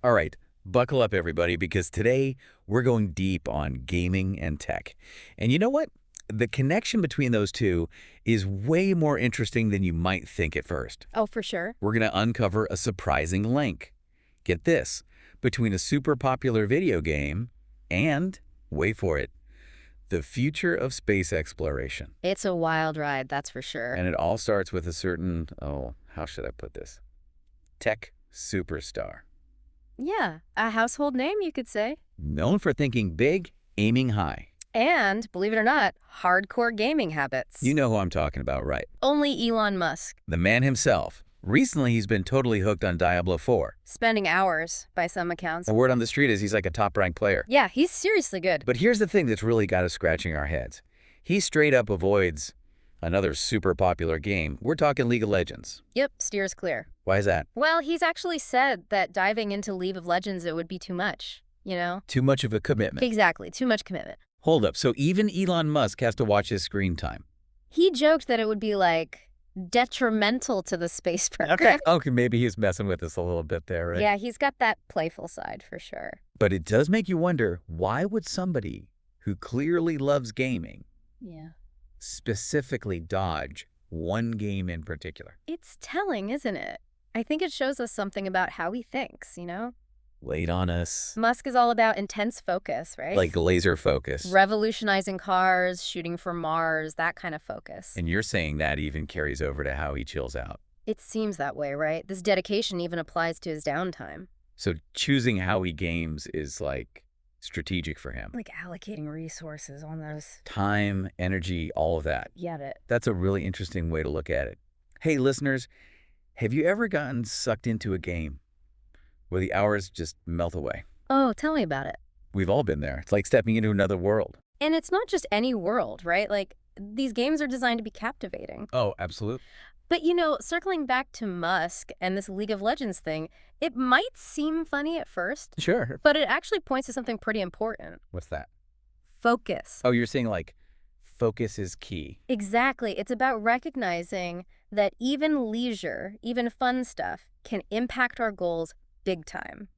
All right, buckle up, everybody, because today we're going deep on gaming and tech. And you know what? The connection between those two is way more interesting than you might think at first. Oh, for sure. We're going to uncover a surprising link. Get this, between a super popular video game and, wait for it, the future of space exploration. It's a wild ride, that's for sure. And it all starts with a certain, oh, how should I put this? Tech superstar. Yeah, a household name, you could say. Known for thinking big, aiming high. And, believe it or not, hardcore gaming habits. You know who I'm talking about, right? Only Elon Musk. The man himself. Recently, he's been totally hooked on Diablo 4. Spending hours, by some accounts. The word on the street is he's like a top-ranked player. Yeah, he's seriously good. But here's the thing that's really got us scratching our heads. He straight up avoids another super popular game. We're talking League of Legends. Yep, steers clear. Why is that? Well, he's actually said that diving into League of Legends, it would be too much, you know? Too much of a commitment. Exactly, too much commitment. Hold up, so even Elon Musk has to watch his screen time. He joked that it would be, like, detrimental to the space program. Okay, maybe he's messing with us a little bit there, right? Yeah, he's got that playful side for sure. But it does make you wonder, why would somebody who clearly loves gaming Yeah. specifically dodge one game in particular? It's telling, isn't it? I think it shows us something about how he thinks, you know? Late on us. Musk is all about intense focus, right? Like laser focus. Revolutionizing cars, shooting for Mars, that kind of focus. And you're saying that even carries over to how he chills out. It seems that way, right? This dedication even applies to his downtime. So choosing how he games is like strategic for him. Like allocating resources on those. Time, energy, all of that. Get it. That's a really interesting way to look at it. Hey, listeners, have you ever gotten sucked into a game where the hours just melt away? Oh, tell me about it. We've all been there. It's like stepping into another world. And it's not just any world, right? Like, these games are designed to be captivating. Oh, absolutely. But, you know, circling back to Musk and this League of Legends thing, it might seem funny at first, Sure. but it actually points to something pretty important. What's that? Focus. Oh, you're saying like focus is key. Exactly. It's about recognizing that even leisure, even fun stuff, can impact our goals big time.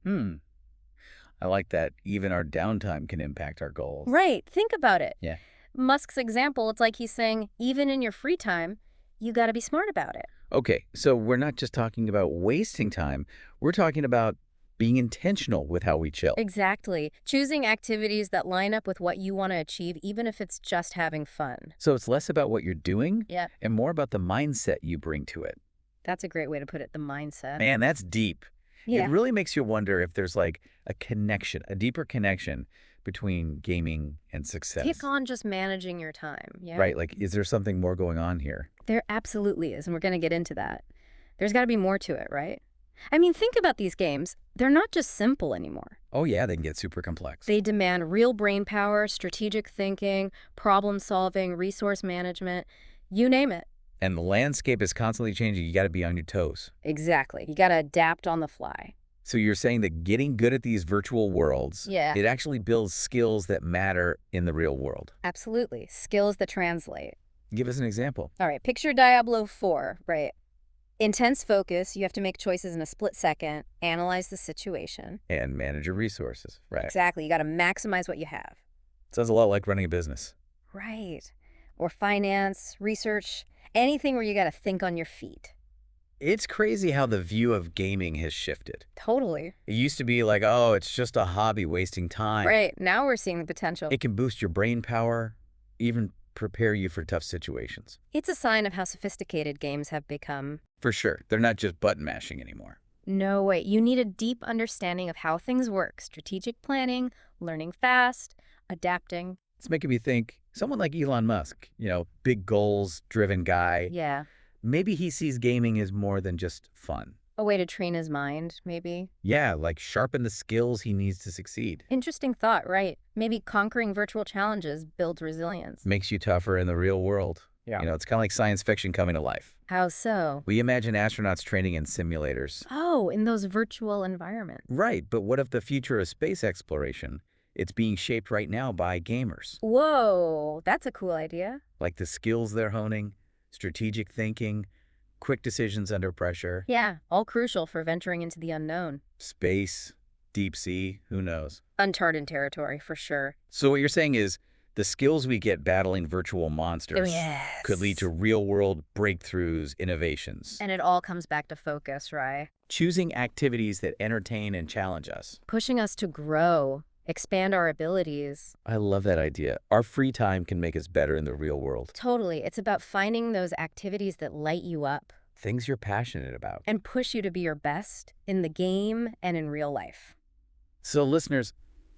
I like that. Even our downtime can impact our goals. Right. Think about it. Yeah. Musk's example, it's like he's saying, even in your free time, you got to be smart about it. Okay, so we're not just talking about wasting time. We're talking about being intentional with how we chill. Exactly. Choosing activities that line up with what you want to achieve, even if it's just having fun. So it's less about what you're doing Yeah, and more about the mindset you bring to it. that's a great way to put it, the mindset. Man, that's deep. Yeah. It really makes you wonder if there's like a connection, a deeper connection between gaming and success. Take on just managing your time. Yeah. Right, like is there something more going on here? There absolutely is, and we're going to get into that. There's got to be more to it, right? I mean, think about these games. They're not just simple anymore. Oh yeah, they can get super complex. They demand real brain power, strategic thinking, problem solving, resource management, you name it. And the landscape is constantly changing. You got to be on your toes. Exactly. You got to adapt on the fly. So you're saying that getting good at these virtual worlds, Yeah. it actually builds skills that matter in the real world. Absolutely. Skills that translate. Give us an example. All right, picture Diablo 4, right? Intense focus, you have to make choices in a split second, analyze the situation. And manage your resources, right? Exactly, you got to maximize what you have. Sounds a lot like running a business. Right. Or finance, research, anything where you got to think on your feet. It's crazy how the view of gaming has shifted. Totally. It used to be like, oh, it's just a hobby wasting time. Right, now we're seeing the potential. It can boost your brain power, even prepare you for tough situations. It's a sign of how sophisticated games have become. For sure. They're not just button mashing anymore. No way. You need a deep understanding of how things work. Strategic planning, learning fast, adapting. It's making me think, someone like Elon Musk, big goals driven guy. Yeah. Maybe he sees gaming as more than just fun. A way to train his mind, maybe. Yeah, like sharpen the skills he needs to succeed. Interesting thought, right? Maybe conquering virtual challenges builds resilience. Makes you tougher in the real world. Yeah. It's kind of like science fiction coming to life. How so? We imagine astronauts training in simulators. Oh, in those virtual environments. Right, but what if the future of space exploration, it's being shaped right now by gamers? Whoa, that's a cool idea. Like the skills they're honing, strategic thinking, quick decisions under pressure. Yeah, all crucial for venturing into the unknown. Space, Deep sea, who knows? Uncharted territory, for sure. So what you're saying is the skills we get battling virtual Oh, monsters could lead to yes. real-world breakthroughs, innovations. And it all comes back to focus, right? Choosing activities that entertain and challenge us. Pushing us to grow, expand our abilities. I love that idea. Our free time can make us better in the real world. Totally. It's about finding those activities that light you up Things you're passionate about. and push you to be your best in the game and in real life. So listeners,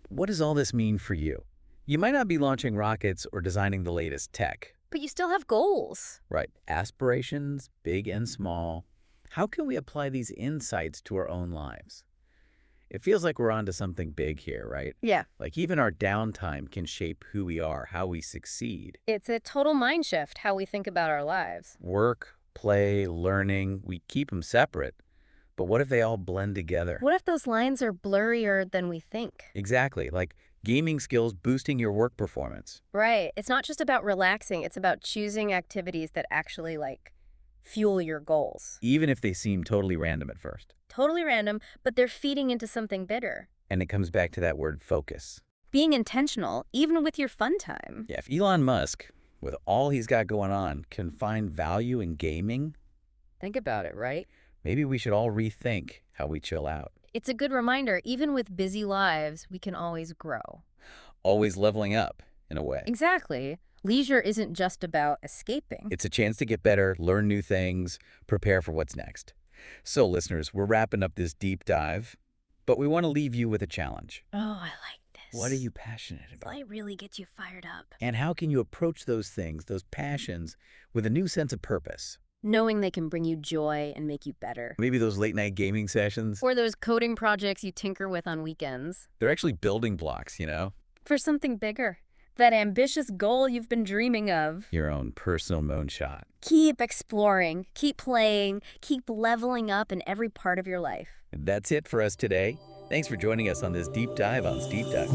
what does all this mean for you? You might not be launching rockets or designing the latest tech. But you still have goals. Right. Aspirations, big and small. How can we apply these insights to our own lives? It feels like we're onto something big here, right? Yeah. Like even our downtime can shape who we are, how we succeed. It's a total mind shift how we think about our lives. Work, play, learning, we keep them separate. But what if they all blend together? What if those lines are blurrier than we think? Exactly, like gaming skills boosting your work performance. Right. It's not just about relaxing. It's about choosing activities that actually, fuel your goals. Even if they seem totally random at first. Totally random, but they're feeding into something bigger. And it comes back to that word focus. Being intentional, even with your fun time. Yeah, if Elon Musk, with all he's got going on, can find value in gaming, Think about it, right? maybe we should all rethink how we chill out. It's a good reminder, even with busy lives, we can always grow. Always leveling up, in a way. Exactly. Leisure isn't just about escaping. It's a chance to get better, learn new things, prepare for what's next. So, listeners, we're wrapping up this deep dive, but we want to leave you with a challenge. Oh, I like this. What are you passionate about? Light really gets you fired up. And how can you approach those things, those passions, with a new sense of purpose? Knowing they can bring you joy and make you better. Maybe those late-night gaming sessions, Or those coding projects you tinker with on weekends. they're actually building blocks, you know? For something bigger. That ambitious goal you've been dreaming of. Your own personal moonshot. Keep exploring, keep playing, keep leveling up in every part of your life. That's it for us today. Thanks for joining us on this deep dive on Steep Duck.